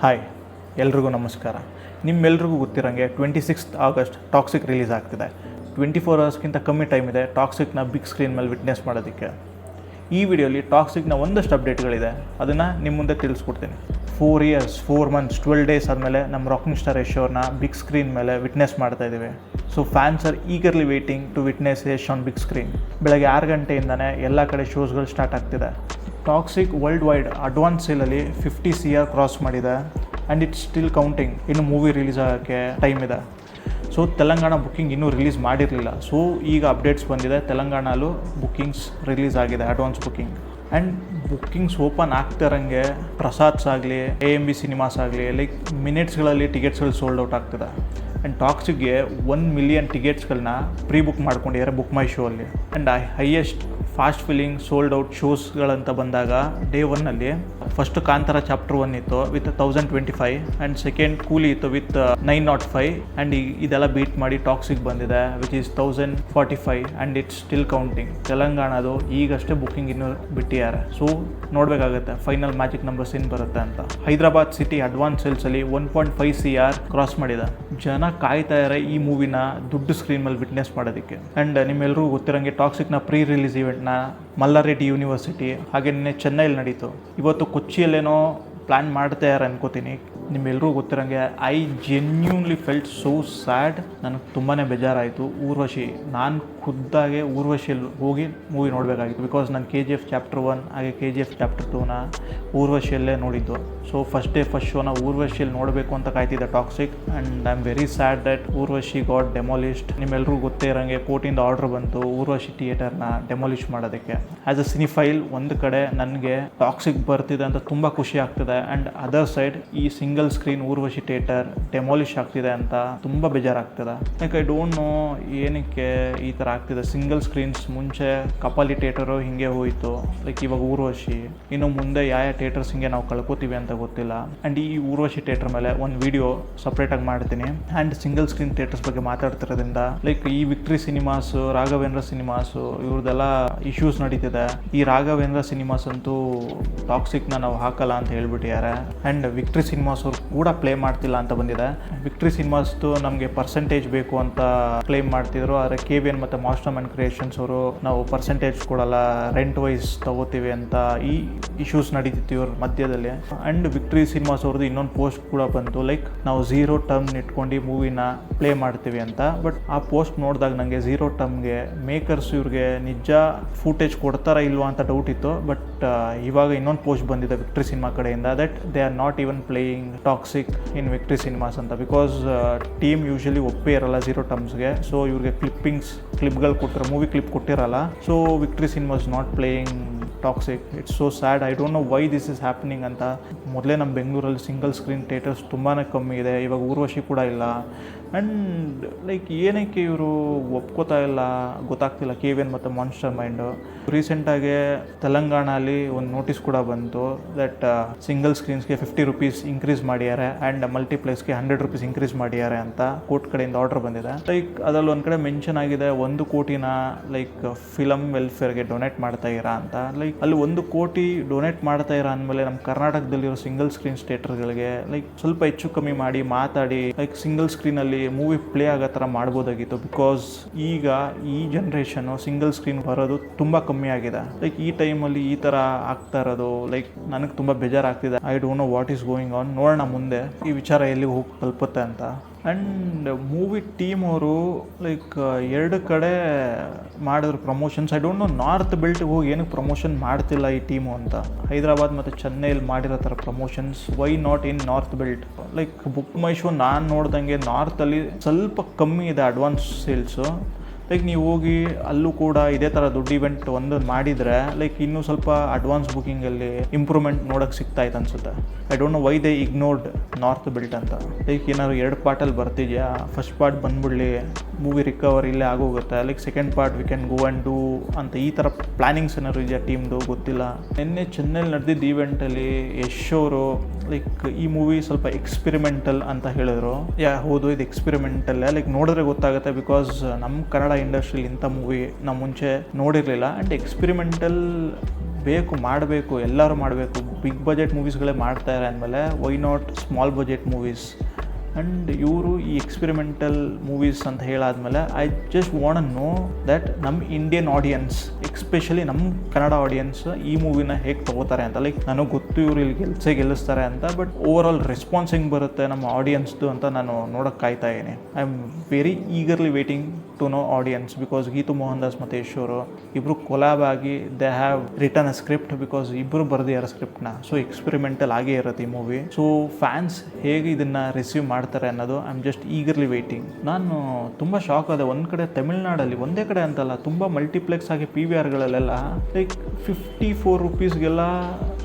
Hi, ಎಲ್ರಿಗೂ ನಮಸ್ಕಾರ. ನಿಮ್ಮೆಲ್ರಿಗೂ ಗೊತ್ತಿರೋಂಗೆ 26 ಆಗಸ್ಟ್ ಟಾಕ್ಸಿಕ್ ರಿಲೀಸ್ ಆಗ್ತಿದೆ. 24 ಅವರ್ಸ್ಗಿಂತ ಕಮ್ಮಿ ಟೈಮ್ ಇದೆ ಟಾಕ್ಸಿಕ್ನ ಬಿಗ್ ಸ್ಕ್ರೀನ್ ಮೇಲೆ ವಿಟ್ನೆಸ್ ಮಾಡೋದಕ್ಕೆ. ಈ ವಿಡಿಯೋಲಿ ಟಾಕ್ಸಿಕ್ನ ಒಂದಷ್ಟು ಅಪ್ಡೇಟ್ಗಳಿದೆ, ಅದನ್ನು ನಿಮ್ಮ ಮುಂದೆ ತಿಳಿಸ್ಕೊಡ್ತೀನಿ. 4 years 4 months 12 days ಆದಮೇಲೆ ನಮ್ಮ ರಾಕಿಂಗ್ ಸ್ಟಾರ್ ಯಶ್ ಅವ್ರನ್ನ ಬಿಗ್ ಸ್ಕ್ರೀನ್ ಮೇಲೆ ವಿಟ್ನೆಸ್ ಮಾಡ್ತಾ ಇದ್ದೀವಿ. So fans are eagerly waiting to witness Yash on big screen. ಬೆಳಗ್ಗೆ 6 ಗಂಟೆಯಿಂದನೇ ಎಲ್ಲ ಕಡೆ ಶೋಸ್ಗಳು ಸ್ಟಾರ್ಟ್ ಆಗ್ತಿದೆ. ಟಾಕ್ಸಿಕ್ ವರ್ಲ್ಡ್ ವೈಡ್ ಅಡ್ವಾನ್ಸ್ ಸೇಲಲ್ಲಿ 50 CR ಕ್ರಾಸ್ ಮಾಡಿದೆ ಆ್ಯಂಡ್ ಇಟ್ಸ್ ಸ್ಟಿಲ್ ಕೌಂಟಿಂಗ್. ಇನ್ನು ಮೂವಿ ರಿಲೀಸ್ ಆಗೋಕ್ಕೆ ಟೈಮ್ ಇದೆ. ಸೊ ತೆಲಂಗಾಣ ಬುಕ್ಕಿಂಗ್ ಇನ್ನೂ ರಿಲೀಸ್ ಮಾಡಿರಲಿಲ್ಲ. ಸೊ ಈಗ ಅಪ್ಡೇಟ್ಸ್ ಬಂದಿದೆ, ತೆಲಂಗಾಣಲ್ಲೂ ಬುಕ್ಕಿಂಗ್ಸ್ ರಿಲೀಸ್ ಆಗಿದೆ, advance booking. And bookings open ಆಗ್ತಿರಂಗೆ ಪ್ರಸಾದ್ಸ್ ಆಗಲಿ, AMB ಸಿನಿಮಾಸ್ ಆಗಲಿ, ಲೈಕ್ ಮಿನಿಟ್ಸ್ಗಳಲ್ಲಿ ಟಿಕೆಟ್ಸ್ಗಳು ಸೋಲ್ಡ್ ಔಟ್ ಆಗ್ತದೆ. ಆ್ಯಂಡ್ ಟಾಕ್ಸಿಕ್ಗೆ 1 million ಟಿಕೆಟ್ಸ್ಗಳನ್ನ ಪ್ರೀ ಬುಕ್ ಮಾಡ್ಕೊಂಡಿದ್ದಾರೆ ಬುಕ್ ಮೈ ಶೋ ಅಲ್ಲಿ. And highest fast filling sold out ಶೋಸ್ಗಳಂತ ಬಂದಾಗ ಡೇ 1ನಲ್ಲಿ ಫಸ್ಟ್ ಕಾಂತಾರ ಚಾಪ್ಟರ್ 1 ಇತ್ತು ವಿತ್ 1025 ಆ್ಯಂಡ್ ಸೆಕೆಂಡ್ ಕೂಲಿ ಇತ್ತು ವಿತ್ 905 ಆ್ಯಂಡ್ ಇದೆಲ್ಲ ಬೀಟ್ ಮಾಡಿ ಟಾಕ್ಸಿಕ್ ಬಂದಿದೆ which is 1045 and it's still counting. ತೆಲಂಗಾಣದು ಈಗಷ್ಟೇ ಬುಕ್ಕಿಂಗ್ ಇನ್ನೂ ಬಿಟ್ಟಿದ್ದಾರೆ. ಸೊ ನೋಡಬೇಕಾಗುತ್ತೆ ಫೈನಲ್ ಮ್ಯಾಜಿಕ್ ನಂಬರ್ಸ್ ಏನು ಬರುತ್ತೆ ಅಂತ. ಹೈದರಾಬಾದ್ ಸಿಟಿ ಅಡ್ವಾನ್ಸ್ ಸೇಲ್ಸಲ್ಲಿ 1.5 CR ಕ್ರಾಸ್ ಮಾಡಿದೆ. ಜನ ಕಾಯ್ತಾ ಇದ್ದಾರೆ ಈ ಮೂವಿನ ದುಡ್ಡು ಸ್ಕ್ರೀನ್ ಮೇಲೆ ವಿಟ್ನೆಸ್ ಮಾಡೋದಕ್ಕೆ. ಆ್ಯಂಡ್ ನಿಮ್ಮೆಲ್ಲರಿಗೂ ಗೊತ್ತಿರೋಂಗೆ ಟಾಕ್ಸಿಕ್ನ ಪ್ರೀ ರಿಲೀಸ್ ಇವೆಂಟ್ನ ಮಲ್ಲಾರೆಡ್ಡಿ ಯೂನಿವರ್ಸಿಟಿ ಹಾಗೆ ನಿನ್ನೆ ಚೆನ್ನೈಲಿ ನಡೀತು. ಇವತ್ತು ಕೊಚ್ಚಿಯಲ್ಲೇನೋ ಪ್ಲ್ಯಾನ್ ಮಾಡ್ತಾ ಇದ್ದಾರೆ ಅನ್ಕೋತೀನಿ. ನಿಮ್ಮೆಲ್ಲರೂ ಗೊತ್ತಿರೋಂಗೆ I genuinely felt so sad. ನನಗೆ ತುಂಬಾ ಬೇಜಾರಾಯಿತು. ಊರ್ವಶಿ, ನಾನು ಖುದ್ದಾಗೆ ಊರ್ವಶಿಯಲ್ಲಿ ಹೋಗಿ ಮೂವಿ ನೋಡಬೇಕಾಗಿತ್ತು. ಬಿಕಾಸ್ ನಾನು KGF ಚಾಪ್ಟರ್ 1 ಹಾಗೆ KGF ಚಾಪ್ಟರ್ 2ನ ಊರ್ವಶಿಯಲ್ಲೇ ನೋಡಿದ್ದು. ಸೊ ಫಸ್ಟ್ ಡೇ ಫಸ್ಟ್ ಶೋನ ಊರ್ವಶಿಯಲ್ಲಿ ನೋಡಬೇಕು ಅಂತ ಕಾಯ್ತಿದ್ದೆ Toxic. And I am very sad that Urvashi got demolished. ನಿಮ್ಮೆಲ್ಲರೂ ಗೊತ್ತೇ ಇರೋಂಗೆ ಕೋರ್ಟಿಂದ ಆರ್ಡರ್ ಬಂತು ಊರ್ವಶಿ ಥಿಯೇಟರ್ನ ಡೆಮಾಲಿಷ್ ಮಾಡೋದಕ್ಕೆ. ಆ್ಯಸ್ ಅ ಸಿನಿಫೈಲ್ ಒಂದು ಕಡೆ ನನಗೆ ಟಾಕ್ಸಿಕ್ ಬರ್ತಿದೆ ಅಂತ ತುಂಬ ಖುಷಿ ಆಗ್ತಿದೆ. ಆ್ಯಂಡ್ ಅದರ್ ಸೈಡ್ ಈ single screen Urvashi theatre demolish ಆಗ್ತಿದೆ ಅಂತ ತುಂಬ ಬೇಜಾರಾಗ್ತದೆ. ಲೈಕ್ ಐ ಡೋಂಟ್ ನೋ ಏನಕ್ಕೆ ಈ ಥರ ಆಗ್ತಿದೆ. ಸಿಂಗಲ್ ಸ್ಕ್ರೀನ್ಸ್ ಮುಂಚೆ ಕಪಾಲಿ ಥಿಯೇಟರು ಹಿಂಗೆ ಹೋಯಿತು, ಲೈಕ್ ಇವಾಗ ಊರ್ವಶಿ. ಇನ್ನು ಮುಂದೆ ಯಾವ ಥಿಯೇಟರ್ಸ್ ಹಿಂಗೆ ನಾವು ಕಳ್ಕೊತೀವಿ ಅಂತ ಗೊತ್ತಿಲ್ಲ. ಆ್ಯಂಡ್ ಈ ಊರ್ವಶಿ ಥಿಯೇಟರ್ ಮೇಲೆ ಒಂದು ವಿಡಿಯೋ ಸಪ್ರೇಟಾಗಿ ಮಾಡ್ತೀನಿ. ಆ್ಯಂಡ್ ಸಿಂಗಲ್ ಸ್ಕ್ರೀನ್ ಥಿಯೇಟರ್ಸ್ ಬಗ್ಗೆ ಮಾತಾಡ್ತಿರೋದ್ರಿಂದ ಲೈಕ್ ಈ ವಿಕ್ಟ್ರಿ ಸಿನಿಮಾಸು, ರಾಘವೇಂದ್ರ ಸಿನಿಮಾಸು ಇವ್ರದ್ದೆಲ್ಲ ಇಶ್ಯೂಸ್ ನಡೀತಿದೆ. ಈ ರಾಘವೇಂದ್ರ ಸಿನಿಮಾಸ್ ಅಂತೂ ಟಾಕ್ಸಿಕ್ನ ನಾವು ಹಾಕಲ್ಲ ಅಂತ ಹೇಳ್ಬಿಟ್ಟಿದ್ದಾರೆ. ಆ್ಯಂಡ್ ವಿಕ್ಟ್ರಿ ಸಿನಿಮಾಸ್ ಅವ್ರು ಕೂಡ ಪ್ಲೇ ಮಾಡ್ತಿಲ್ಲ ಅಂತ ಬಂದಿದೆ. ವಿಕ್ಟ್ರಿ ಸಿನಿಮಾಸ್ದು ನಮಗೆ ಪರ್ಸೆಂಟೇಜ್ ಬೇಕು ಅಂತ ಕ್ಲೇಮ್ ಮಾಡ್ತಿದ್ರು. ಆದರೆ KVN ಮತ್ತು ಮಾಸ್ಟರ್ ಮೈಂಡ್ ಕ್ರಿಯೇಷನ್ಸ್ ಅವರು ನಾವು ಪರ್ಸೆಂಟೇಜ್ ಕೊಡಲ್ಲ, ರೆಂಟ್ ವೈಸ್ ತಗೋತೀವಿ ಅಂತ ಈ ಇಶ್ಯೂಸ್ ನಡೀತಿತ್ತು ಇವ್ರ ಮಧ್ಯದಲ್ಲಿ. ಆ್ಯಂಡ್ ವಿಕ್ಟ್ರಿ ಸಿನಿಮಾಸ್ ಅವ್ರದ್ದು ಇನ್ನೊಂದು ಪೋಸ್ಟ್ ಕೂಡ ಬಂತು, ಲೈಕ್ ನಾವು 0 ಟರ್ಮ್ ಇಟ್ಕೊಂಡು ಮೂವಿನ ಪ್ಲೇ ಮಾಡ್ತೀವಿ ಅಂತ. ಬಟ್ ಆ ಪೋಸ್ಟ್ ನೋಡಿದಾಗ ನನಗೆ 0 ಟರ್ಮ್ಗೆ ಮೇಕರ್ಸ್ ಇವ್ರಿಗೆ ನಿಜ ಫೂಟೇಜ್ ಕೊಡ್ತಾರಾ ಇಲ್ವಾ ಅಂತ ಡೌಟ್ ಇತ್ತು. ಬಟ್ ಇವಾಗ ಇನ್ನೊಂದು ಪೋಸ್ಟ್ ಬಂದಿದೆ ವಿಕ್ಟ್ರಿ ಸಿನಿಮಾ ಕಡೆಯಿಂದ that they are not even playing Toxic in Victory cinemas ಅಂತ. ಬಿಕಾಸ್ ಟೀಮ್ ಯೂಶಲಿ ಒಪ್ಪೇ ಇರಲ್ಲ 0 ಟರ್ಮ್ಸ್ಗೆ. ಸೊ ಇವ್ರಿಗೆ ಕ್ಲಿಪ್ಗಳು ಕೊಟ್ಟಿರೋ ಮೂವಿ ಕ್ಲಿಪ್ ಕೊಟ್ಟಿರಲ್ಲ. So Victory cinemas not playing Toxic. It's so sad. I don't know why this is happening ಅಂತ. ಮೊದಲೇ ನಮ್ಮ ಬೆಂಗಳೂರಲ್ಲಿ ಸಿಂಗಲ್ ಸ್ಕ್ರೀನ್ ಥಿಯೇಟರ್ಸ್ ತುಂಬಾ ಕಮ್ಮಿ ಇದೆ. ಇವಾಗ ಊರ್ವಶಿ ಕೂಡ ಇಲ್ಲ. ಆ್ಯಂಡ್ ಲೈಕ್ ಏನಕ್ಕೆ ಇವರು ಒಪ್ಕೋತಾ ಇಲ್ಲ ಗೊತ್ತಾಗ್ತಿಲ್ಲ, KVN ಮತ್ತು ಮಾನ್ಸ್ಟರ್ ಮೈಂಡು. ರೀಸೆಂಟಾಗೆ ತೆಲಂಗಾಣಲ್ಲಿ ಒಂದು ನೋಟಿಸ್ ಕೂಡ ಬಂತು ದಟ್ ಸಿಂಗಲ್ ಸ್ಕ್ರೀನ್ಸ್ಗೆ 50 ರೂಪೀಸ್ ಇನ್ಕ್ರೀಸ್ ಮಾಡಿದ್ದಾರೆ ಆ್ಯಂಡ್ ಮಲ್ಟಿಪ್ಲೆಕ್ಸ್ಗೆ 100 ರೂಪೀಸ್ ಇನ್ಕ್ರೀಸ್ ಮಾಡಿದ್ದಾರೆ ಅಂತ ಕೋರ್ಟ್ ಕಡೆಯಿಂದ ಆರ್ಡರ್ ಬಂದಿದೆ. ಲೈಕ್ ಅದರಲ್ಲಿ ಒಂದು ಕಡೆ ಮೆನ್ಷನ್ ಆಗಿದೆ 1 ಕೋಟಿನ ಲೈಕ್ ಫಿಲಮ್ ವೆಲ್ಫೇರ್ಗೆ ಡೊನೇಟ್ ಮಾಡ್ತಾ ಇರಾ ಅಂತ. ಲೈಕ್ ಅಲ್ಲಿ 1 ಕೋಟಿ ಡೊನೇಟ್ ಮಾಡ್ತಾ ಇರೋ ಅಂದಮೇಲೆ ನಮ್ಮ ಕರ್ನಾಟಕದಲ್ಲಿರೋ ಸಿಂಗಲ್ ಸ್ಕ್ರೀನ್ಸ್ ಥಿಯೇಟರ್ಗಳಿಗೆ ಲೈಕ್ ಸ್ವಲ್ಪ ಹೆಚ್ಚು ಕಮ್ಮಿ ಮಾಡಿ ಮಾತಾಡಿ ಲೈಕ್ ಸಿಂಗಲ್ ಸ್ಕ್ರೀನಲ್ಲಿ ಮೂವಿ ಪ್ಲೇ ಆಗೋ ಥರ ಮಾಡ್ಬೋದಾಗಿತ್ತು. ಬಿಕಾಸ್ ಈಗ ಈ ಜನ್ರೇಷನ್ನು ಸಿಂಗಲ್ ಸ್ಕ್ರೀನ್ ಬರೋದು ತುಂಬ ಕಮ್ಮಿ ಆಗಿದೆ. ಲೈಕ್ ಈ ಟೈಮಲ್ಲಿ ಈ ಥರ ಆಗ್ತಾ ಇರೋದು ಲೈಕ್ ನನಗೆ ತುಂಬ ಬೇಜಾರಾಗ್ತಿದೆ. I don't know what is going on. ನೋಡೋಣ ಮುಂದೆ ಈ ವಿಚಾರ ಎಲ್ಲಿ ಹೋಗಿ ತಲುಪುತ್ತೆ ಅಂತ. ಆ್ಯಂಡ್ ಮೂವಿ ಟೀಮ್ ಅವರು ಲೈಕ್ 2 ಕಡೆ ಮಾಡಿದ್ರು promotions. I don't know north ಬೆಲ್ಟ್ಗೆ ಹೋಗಿ ಏನಕ್ಕೆ ಪ್ರಮೋಷನ್ ಮಾಡ್ತಿಲ್ಲ ಈ ಟೀಮು ಅಂತ. ಹೈದರಾಬಾದ್ ಮತ್ತು ಚೆನ್ನೈಲಿ ಮಾಡಿರೋ ಥರ promotions why not in north belt. Like book my show ನಾನು ನೋಡ್ದಂಗೆ ನಾರ್ತಲ್ಲಿ ಸ್ವಲ್ಪ ಕಮ್ಮಿ ಇದೆ ಅಡ್ವಾನ್ಸ್ ಸೇಲ್ಸು. ಲೈಕ್ ನೀವು ಹೋಗಿ ಅಲ್ಲೂ ಕೂಡ ಇದೇ ಥರ ದೊಡ್ಡ ಇವೆಂಟ್ ಒಂದು ಮಾಡಿದರೆ ಲೈಕ್ ಇನ್ನೂ ಸ್ವಲ್ಪ ಅಡ್ವಾನ್ಸ್ ಬುಕ್ಕಿಂಗಲ್ಲಿ ಇಂಪ್ರೂವ್ಮೆಂಟ್ ನೋಡೋಕ್ಕೆ ಸಿಗ್ತಾಯಿತ್ತು ಅನಿಸುತ್ತೆ. I don't know why they ignored north belt ಅಂತ. ಲೈಕ್ ಏನಾದ್ರು 2 ಪಾರ್ಟಲ್ಲಿ ಬರ್ತಿದ್ಯಾ, ಫಸ್ಟ್ ಪಾರ್ಟ್ ಬಂದ್ಬಿಡ್ಲಿ, ಮೂವಿ ರಿಕವರ್ ಇಲ್ಲೇ ಆಗೋಗುತ್ತೆ, like second part we can go and do ಅಂತ ಈ ಥರ ಪ್ಲ್ಯಾನಿಂಗ್ಸ್ ಏನಾದ್ರು ಇದೆಯಾ ಟೀಮ್ದು ಗೊತ್ತಿಲ್ಲ. ನಿನ್ನೆ ಚೆನ್ನೈಲಿ ನಡೆದಿದ್ದ ಈವೆಂಟಲ್ಲಿ ಯಶ್ ಅವರು ಲೈಕ್ ಈ ಮೂವಿ ಸ್ವಲ್ಪ ಎಕ್ಸ್ಪೆರಿಮೆಂಟಲ್ ಅಂತ ಹೇಳಿದ್ರು. ಹೌದು, ಇದು ಎಕ್ಸ್ಪೆರಿಮೆಂಟಲ್. ಲೈಕ್ ನೋಡಿದ್ರೆ ಗೊತ್ತಾಗುತ್ತೆ, ಬಿಕಾಸ್ ನಮ್ಮ ಕನ್ನಡ ಇಂಡಸ್ಟ್ರಿಲಿ ಇಂಥ ಮೂವಿ ನಾವು ಮುಂಚೆ ನೋಡಿರಲಿಲ್ಲ. ಆ್ಯಂಡ್ ಎಕ್ಸ್ಪೆರಿಮೆಂಟಲ್ ಮಾಡಬೇಕು, ಎಲ್ಲರೂ ಮಾಡಬೇಕು. ಬಿಗ್ ಬಜೆಟ್ ಮೂವೀಸ್ಗಳೇ ಮಾಡ್ತಾರೆ ಅಂದಮೇಲೆ why not small budget movies? And ಇವರು ಈ ಎಕ್ಸ್ಪೆರಿಮೆಂಟಲ್ ಮೂವೀಸ್ ಅಂತ ಹೇಳಾದ್ಮೇಲೆ I just want know that ನಮ್ಮ ಇಂಡಿಯನ್ ಆಡಿಯನ್ಸ್, ಎಕ್ಸ್ಪೆಷಲಿ ನಮ್ಮ ಕನ್ನಡ ಆಡಿಯನ್ಸ್ ಈ ಮೂವಿನ ಹೇಗೆ ತೊಗೋತಾರೆ ಅಂತ. ಲೈಕ್ ನನಗೆ ಗೊತ್ತು ಇವರು ಇಲ್ಲಿ ಗೆಲ್ಲಿಸ್ತಾರೆ ಅಂತ, ಬಟ್ ಓವರ್ ಆಲ್ ರೆಸ್ಪಾನ್ಸ್ ಹೆಂಗೆ ಬರುತ್ತೆ ನಮ್ಮ ಆಡಿಯನ್ಸ್ದು ಅಂತ ನಾನು ನೋಡೋಕ್ಕೆ ಕಾಯ್ತಾ ಇದ್ದೀನಿ. I am very eagerly waiting to know audience, because Geetu Mohan Das ಮತ್ತು ಯಶ್ ಅವರು ಇಬ್ಬರು ಕೊಲಾಬ್ ಆಗಿ they have written a script, because ಇಬ್ಬರು ಬರೆದಿದ್ದಾರೆ ಸ್ಕ್ರಿಪ್ಟ್ನ. ಸೊ ಎಕ್ಸ್ಪೆರಿಮೆಂಟಲ್ ಆಗೇ ಇರುತ್ತೆ ಈ ಮೂವಿ. ಸೊ ಫ್ಯಾನ್ಸ್ ಹೇಗೆ ಇದನ್ನು ರಿಸೀವ್ ಮಾಡ್ತಾರೆ ಅನ್ನೋದು I am just eagerly waiting. ನಾನು ತುಂಬ ಶಾಕ್ ಆದೆ. ಒಂದು ಕಡೆ ತಮಿಳ್ನಾಡಲ್ಲಿ, ಒಂದೇ ಕಡೆ ಅಂತಲ್ಲ, ತುಂಬ ಮಲ್ಟಿಪ್ಲೆಕ್ಸ್ ಆಗಿ PVRಗಳಲ್ಲೆಲ್ಲ ಲೈಕ್ 54 ರೂಪೀಸ್ಗೆಲ್ಲ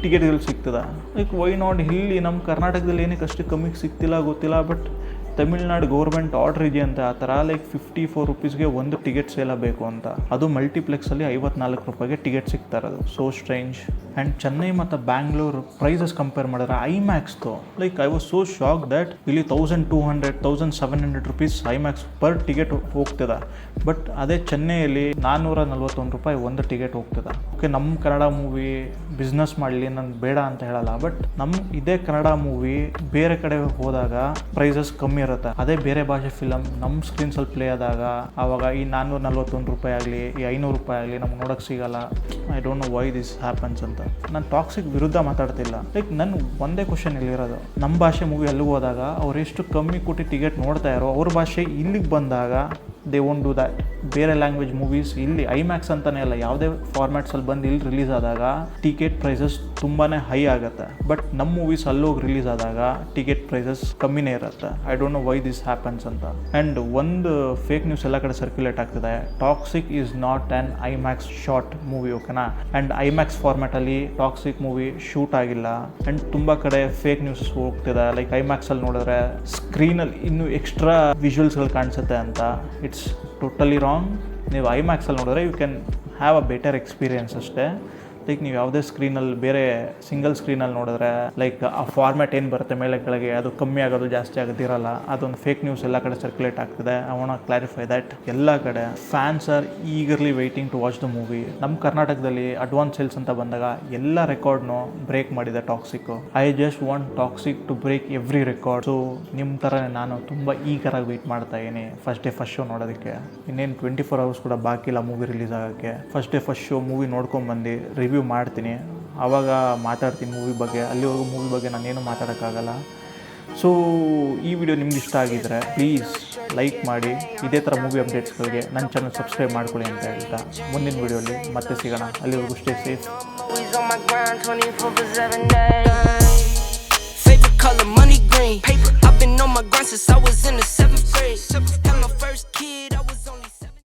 ಟಿಕೆಟ್ಗಳು ಸಿಗ್ತದೆ. ಲೈಕ್ ವೈ ನಾಟ್ ಇಲ್ಲಿ ನಮ್ಮ ಕರ್ನಾಟಕದಲ್ಲಿ ಏನಕ್ಕೆ ಅಷ್ಟು ಕಮ್ಮಿಗೆ ಸಿಗ್ತಿಲ್ಲ ಗೊತ್ತಿಲ್ಲ, ಬಟ್ ತಮಿಳ್ನಾಡು ಗೌರ್ಮೆಂಟ್ ಆರ್ಡರ್ ಇದೆಯಂತೆ ಆ ಥರ. ಲೈಕ್ 54 ರೂಪೀಸ್ಗೆ ಒಂದು ಟಿಕೆಟ್ ಸೇಲ ಬೇಕು ಅಂತ. ಅದು ಮಲ್ಟಿಪ್ಲೆಕ್ಸಲ್ಲಿ 54 ರೂಪಾಯಿಗೆ ಟಿಕೆಟ್ ಸಿಗ್ತಾ ಇರೋದು. So strange. ಆ್ಯಂಡ್ ಚೆನ್ನೈ ಮತ್ತು ಬ್ಯಾಂಗ್ಳೂರು ಪ್ರೈಸಸ್ ಕಂಪೇರ್ ಮಾಡಿದ್ರೆ ಐಮ್ಯಾಕ್ಸ್ದು, like I was so shock that ಇಲ್ಲಿ 1200 1700 ರೂಪೀಸ್ ಐಮ್ಯಾಕ್ಸ್ ಪರ್ ಟಿಕೆಟ್ ಹೋಗ್ತದೆ. ಬಟ್ ಅದೇ ಚೆನ್ನೈಯಲ್ಲಿ 441 ರೂಪಾಯಿ ಒಂದು ಟಿಕೆಟ್ ಹೋಗ್ತದೆ. ಓಕೆ, ನಮ್ಮ ಕನ್ನಡ ಮೂವಿ ಬಿಸ್ನೆಸ್ ಮಾಡಲಿ, ನಾನು ಬೇಡ ಅಂತ ಹೇಳಲ್ಲ, ಬಟ್ ನಮ್ಮ ಇದೇ ಕನ್ನಡ ಮೂವಿ ಬೇರೆ ಕಡೆ ಹೋದಾಗ ಪ್ರೈಸಸ್ ಕಮ್ಮಿ ಇರುತ್ತೆ. ಅದೇ ಬೇರೆ ಭಾಷೆ ಫಿಲಮ್ ನಮ್ಮ ಸ್ಕ್ರೀನ್ಸಲ್ಲಿ ಪ್ಲೇ ಆದಾಗ ಆವಾಗ ಈ 441 ರೂಪಾಯಿ ಆಗಲಿ, ಈ 500 ರೂಪಾಯಿ ಆಗಲಿ ನಮ್ಗೆ ನೋಡೋಕ್ಕೆ ಸಿಗಲ್ಲ. I don't know why this happens ಅಂತ. ನಾನು ಟಾಕ್ಸಿಕ್ ವಿರುದ್ಧ ಮಾತಾಡ್ತಿಲ್ಲ. ಲೈಕ್ ನನ್ನ ಒಂದೇ ಕ್ವಶನ್ ಇಲ್ಲಿರೋದು, ನಮ್ಮ ಭಾಷೆ ಮೂವಿ ಅಲ್ಲಿಗೆ ಹೋದಾಗ ಅವ್ರು ಎಷ್ಟು ಕಮ್ಮಿ ಕೊಟ್ಟು ಟಿಕೆಟ್ ನೋಡ್ತಾ ಇರೋ, ಅವ್ರ ಭಾಷೆ ಇಲ್ಲಿಗೆ ಬಂದಾಗ ದೇ ವೋಂಟ್ ಡೂ ದ್ಯಾಟ್. ಬೇರೆ ಲ್ಯಾಂಗ್ವೇಜ್ ಮೂವೀಸ್ ಇಲ್ಲಿ ಐಮ್ಯಾಕ್ಸ್ ಅಂತಲೇ ಅಲ್ಲ, ಯಾವುದೇ ಫಾರ್ಮ್ಯಾಟ್ಸಲ್ಲಿ ಬಂದು ಇಲ್ಲಿ ರಿಲೀಸ್ ಆದಾಗ ಟಿಕೆಟ್ ಪ್ರೈಸಸ್ ತುಂಬಾ ಹೈ ಆಗುತ್ತೆ. ಬಟ್ ನಮ್ಮ ಮೂವೀಸ್ ಅಲ್ಲೋಗಿ ರಿಲೀಸ್ ಆದಾಗ ಟಿಕೆಟ್ ಪ್ರೈಸಸ್ ಕಮ್ಮಿನೇ ಇರುತ್ತೆ. I don't know why this happens ಅಂತ. ಆ್ಯಂಡ್ ಒಂದು ಫೇಕ್ ನ್ಯೂಸ್ ಎಲ್ಲ ಕಡೆ ಸರ್ಕ್ಯುಲೇಟ್ ಆಗ್ತಿದೆ. Toxic is not an IMAX shot movie, ಓಕೆನಾ? ಆ್ಯಂಡ್ ಐಮ್ಯಾಕ್ಸ್ ಫಾರ್ಮ್ಯಾಟಲ್ಲಿ ಟಾಕ್ಸಿಕ್ ಮೂವಿ ಶೂಟ್ ಆಗಿಲ್ಲ. ಆ್ಯಂಡ್ ತುಂಬ ಕಡೆ ಫೇಕ್ ನ್ಯೂಸ್ ಹೋಗ್ತಿದೆ. ಲೈಕ್ ಐಮ್ಯಾಕ್ಸಲ್ಲಿ ನೋಡಿದ್ರೆ ಸ್ಕ್ರೀನಲ್ಲಿ ಇನ್ನೂ ಎಕ್ಸ್ಟ್ರಾ ವಿಜುವಲ್ಸ್ಗಳು ಕಾಣಿಸುತ್ತೆ ಅಂತ. It's totally wrong. ನೀವು ಐಮ್ಯಾಕ್ಸಲ್ಲಿ ನೋಡಿದ್ರೆ you can have a better experience ಅಷ್ಟೇ. ಲೈಕ್ ನೀವು ಯಾವುದೇ ಸ್ಕ್ರೀನಲ್ಲಿ ಬೇರೆ ಸಿಂಗಲ್ ಸ್ಕ್ರೀನಲ್ಲಿ ನೋಡಿದ್ರೆ ಲೈಕ್ ಆ ಫಾರ್ಮ್ಯಾಟ್ ಏನು ಬರುತ್ತೆ ಮೇಲೆ ಕೆಳಗೆ, ಅದು ಕಮ್ಮಿ ಆಗೋದು ಜಾಸ್ತಿ ಆಗೋದಿರಲ್ಲ. ಅದೊಂದು ಫೇಕ್ ನ್ಯೂಸ್ ಎಲ್ಲ ಕಡೆ ಸರ್ಕ್ಯುಲೇಟ್ ಆಗ್ತಿದೆ. I want to clarify that. ಎಲ್ಲ ಕಡೆ fans are eagerly waiting to watch the movie. ನಮ್ಮ ಕರ್ನಾಟಕದಲ್ಲಿ ಅಡ್ವಾನ್ಸ್ ಸೇಲ್ಸ್ ಅಂತ ಬಂದಾಗ ಎಲ್ಲ ರೆಕಾರ್ಡ್ನು ಬ್ರೇಕ್ ಮಾಡಿದೆ Toxic. I just want Toxic to break every record. So ನಿಮ್ಮ ಥರನೇ ನಾನು ತುಂಬ ಈಗರಾಗಿ ವೆಯ್ಟ್ ಮಾಡ್ತಾ ಇದ್ದೀನಿ ಫಸ್ಟ್ ಶೋ ನೋಡೋದಕ್ಕೆ. ಇನ್ನೇನು 24 hours ಕೂಡ ಬಾಕಿ ಇಲ್ಲ ಮೂವಿ ರಿಲೀಸ್ ಆಗೋಕ್ಕೆ. ಫಸ್ಟ್ ಶೋ ಮೂವಿ ನೋಡ್ಕೊಂಬಂದು ರಿವ್ಯೂ ಮಾಡ್ತೀನಿ, ಆವಾಗ ಮಾತಾಡ್ತೀನಿ ಮೂವಿ ಬಗ್ಗೆ. ಅಲ್ಲಿವರೆಗೂ ಮೂವಿ ಬಗ್ಗೆ ನಾನೇನು ಮಾತಾಡೋಕ್ಕಾಗಲ್ಲ. ಸೊ ಈ ವಿಡಿಯೋ ನಿಮ್ಗೆ ಇಷ್ಟ ಆಗಿದ್ರೆ ಪ್ಲೀಸ್ ಲೈಕ್ ಮಾಡಿ. ಇದೇ ಥರ ಮೂವಿ ಅಪ್ಡೇಟ್ಸ್ಗಳಿಗೆ ನನ್ನ ಚಾನಲ್ ಸಬ್ಸ್ಕ್ರೈಬ್ ಮಾಡ್ಕೊಳ್ಳಿ ಅಂತ ಹೇಳ್ತಾ ಮುಂದಿನ ವಿಡಿಯೋಲಿ ಮತ್ತೆ ಸಿಗೋಣ. ಅಲ್ಲಿವರೆಗೂ stay safe. Favorite color money green. I've been on my grind since I was in the 7th grade.